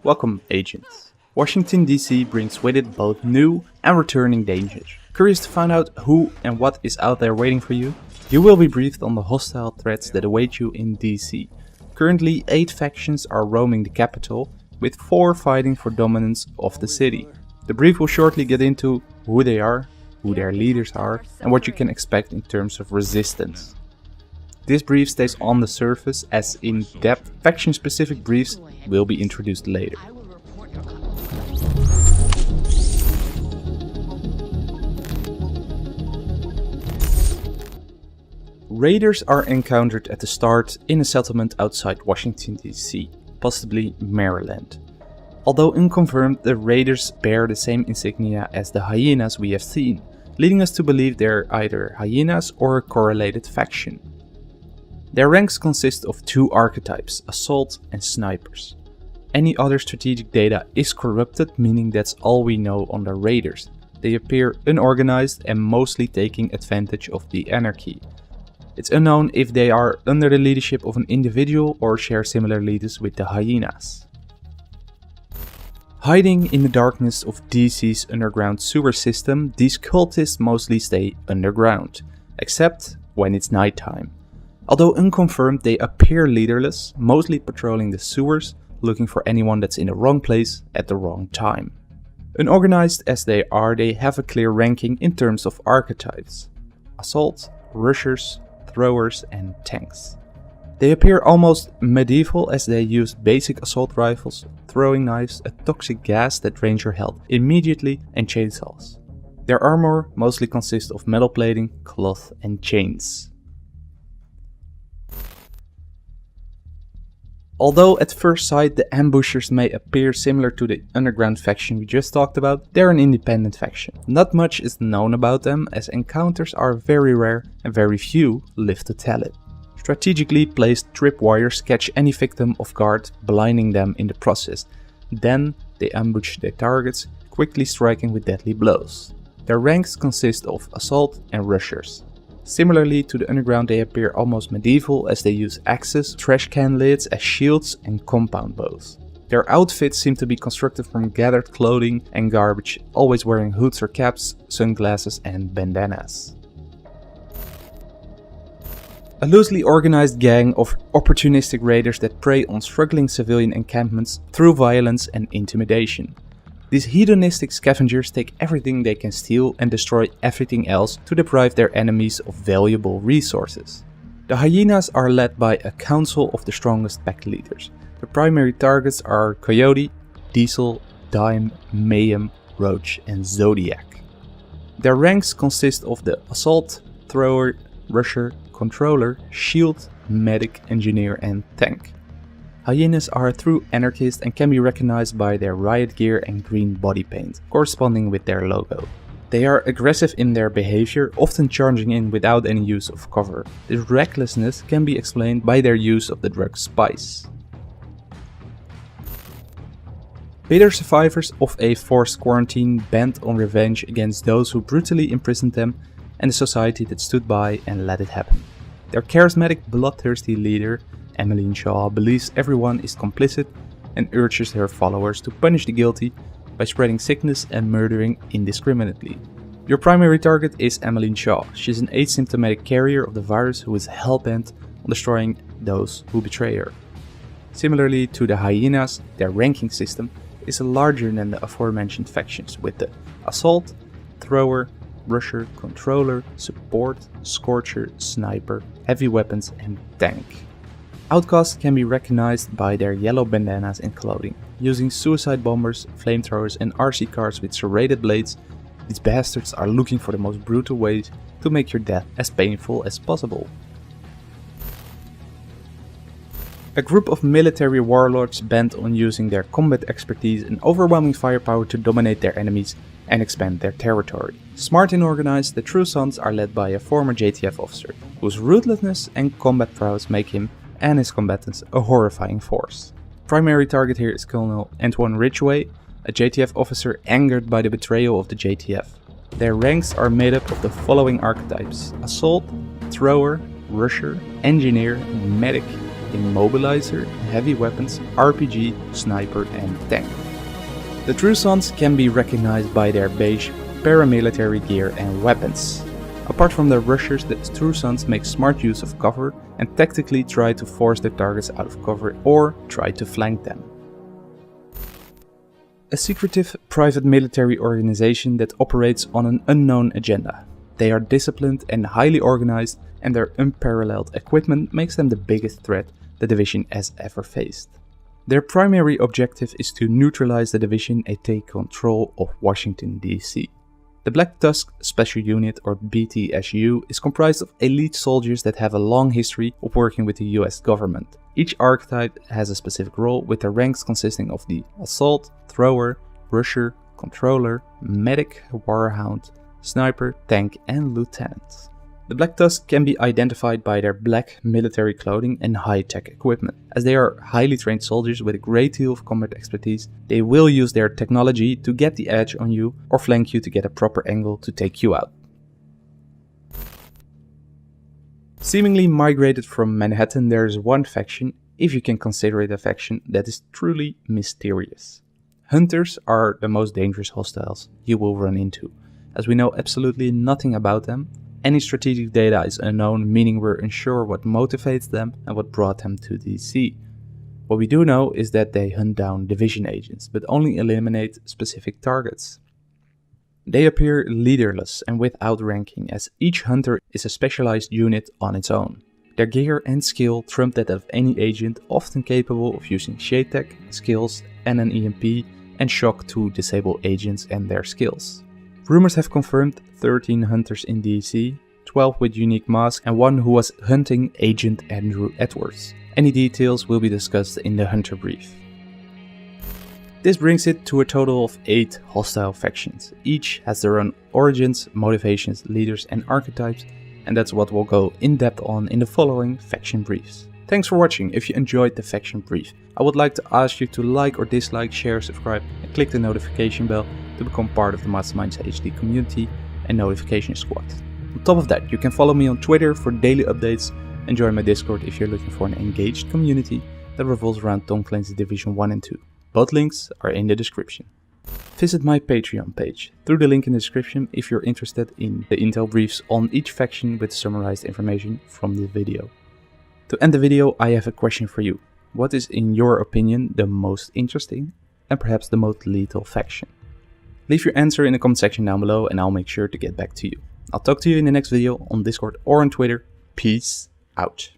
Welcome, agents. Washington DC brings with it both new and returning dangers. Curious to find out who and what is out there waiting for you? You will be briefed on the hostile threats that await you in DC. Currently, 8 factions are roaming the capital, with 4 fighting for dominance of the city. The brief will shortly get into who they are, who their leaders are, and what you can expect in terms of resistance. This brief stays on the surface, as in-depth faction-specific briefs will be introduced later. Raiders are encountered at the start in a settlement outside Washington DC, possibly Maryland. Although unconfirmed, the Raiders bear the same insignia as the Hyenas we have seen, leading us to believe they're either Hyenas or a correlated faction. Their ranks consist of 2 archetypes, Assault and Snipers. Any other strategic data is corrupted, meaning that's all we know on the Raiders. They appear unorganized and mostly taking advantage of the anarchy. It's unknown if they are under the leadership of an individual or share similar leaders with the Hyenas. Hiding in the darkness of DC's underground sewer system, these cultists mostly stay underground, except when it's nighttime. Although unconfirmed, they appear leaderless, mostly patrolling the sewers, looking for anyone that's in the wrong place at the wrong time. Unorganized as they are, they have a clear ranking in terms of archetypes: Assault, Rushers, Throwers and Tanks. They appear almost medieval as they use basic assault rifles, throwing knives, a toxic gas that drains your health immediately, and chainsaws. Their armor mostly consists of metal plating, cloth and chains. Although at first sight the ambushers may appear similar to the underground faction we just talked about, they're an independent faction. Not much is known about them, as encounters are very rare and very few live to tell it. Strategically placed tripwires catch any victim off guard, blinding them in the process. Then they ambush their targets, quickly striking with deadly blows. Their ranks consist of Assault and Rushers. Similarly to the underground, they appear almost medieval as they use axes, trash can lids as shields and compound bows. Their outfits seem to be constructed from gathered clothing and garbage, always wearing hoods or caps, sunglasses and bandanas. A loosely organized gang of opportunistic raiders that prey on struggling civilian encampments through violence and intimidation. These hedonistic scavengers take everything they can steal and destroy everything else to deprive their enemies of valuable resources. The Hyenas are led by a council of the strongest pack leaders. The primary targets are Coyote, Diesel, Dime, Mayhem, Roach and Zodiac. Their ranks consist of the Assault, Thrower, Rusher, Controller, Shield, Medic, Engineer and Tank. Hyenas are true anarchists and can be recognized by their riot gear and green body paint, corresponding with their logo. They are aggressive in their behavior, often charging in without any use of cover. This recklessness can be explained by their use of the drug Spice. Bitter survivors of a forced quarantine bent on revenge against those who brutally imprisoned them and the society that stood by and let it happen. Their charismatic, bloodthirsty leader, Emmeline Shaw, believes everyone is complicit and urges her followers to punish the guilty by spreading sickness and murdering indiscriminately. Your primary target is Emmeline Shaw. She's an asymptomatic carrier of the virus who is hell-bent on destroying those who betray her. Similarly to the Hyenas, their ranking system is larger than the aforementioned factions, with the Assault, Thrower, Rusher, Controller, Support, Scorcher, Sniper, Heavy Weapons and Tank. Outcasts can be recognized by their yellow bandanas and clothing. Using suicide bombers, flamethrowers and RC cars with serrated blades, these bastards are looking for the most brutal ways to make your death as painful as possible. A group of military warlords bent on using their combat expertise and overwhelming firepower to dominate their enemies and expand their territory. Smart and organized, the True Sons are led by a former JTF officer, whose ruthlessness and combat prowess make him and his combatants a horrifying force. Primary target here is Colonel Antoine Ridgway, a JTF officer angered by the betrayal of the JTF. Their ranks are made up of the following archetypes: Assault, Thrower, Rusher, Engineer, Medic, immobilizer, heavy weapons, RPG, sniper and tank. The True Sons can be recognized by their beige paramilitary gear and weapons. Apart from their rushers, the True Sons make smart use of cover and tactically try to force their targets out of cover or try to flank them. A secretive private military organization that operates on an unknown agenda. They are disciplined and highly organized, and their unparalleled equipment makes them the biggest threat the division has ever faced. Their primary objective is to neutralize the division and take control of Washington, D.C. The Black Tusk Special Unit, or BTSU, is comprised of elite soldiers that have a long history of working with the US government. Each archetype has a specific role, with the ranks consisting of the Assault, Thrower, Rusher, Controller, Medic, Warhound, Sniper, Tank and Lieutenant. The Black Tusk can be identified by their black military clothing and high-tech equipment. As they are highly trained soldiers with a great deal of combat expertise, they will use their technology to get the edge on you or flank you to get a proper angle to take you out. Seemingly migrated from Manhattan, there is one faction, if you can consider it a faction, that is truly mysterious. Hunters are the most dangerous hostiles you will run into, as we know absolutely nothing about them. Any strategic data is unknown, meaning we're unsure what motivates them and what brought them to DC. What we do know is that they hunt down division agents, but only eliminate specific targets. They appear leaderless and without ranking, as each hunter is a specialized unit on its own. Their gear and skill trump that of any agent, often capable of using shade tech, skills and an EMP and shock to disable agents and their skills. Rumors have confirmed 13 hunters in DC, 12 with unique masks and one who was hunting Agent Andrew Edwards. Any details will be discussed in the hunter brief. This brings it to a total of 8 hostile factions. Each has their own origins, motivations, leaders and archetypes, and that's what we'll go in depth on in the following faction briefs. Thanks for watching. If you enjoyed the faction brief, I would like to ask you to like or dislike, share, subscribe and click the notification bell to become part of the Masterminds HD community and notification squad. On top of that, you can follow me on Twitter for daily updates and join my Discord if you're looking for an engaged community that revolves around Tom Clancy's Division 1 and 2. Both links are in the description. Visit my Patreon page through the link in the description if you're interested in the intel briefs on each faction with summarized information from the video. To end the video, I have a question for you. What is, in your opinion, the most interesting and perhaps the most lethal faction? Leave your answer in the comment section down below and I'll make sure to get back to you. I'll talk to you in the next video on Discord or on Twitter. Peace out.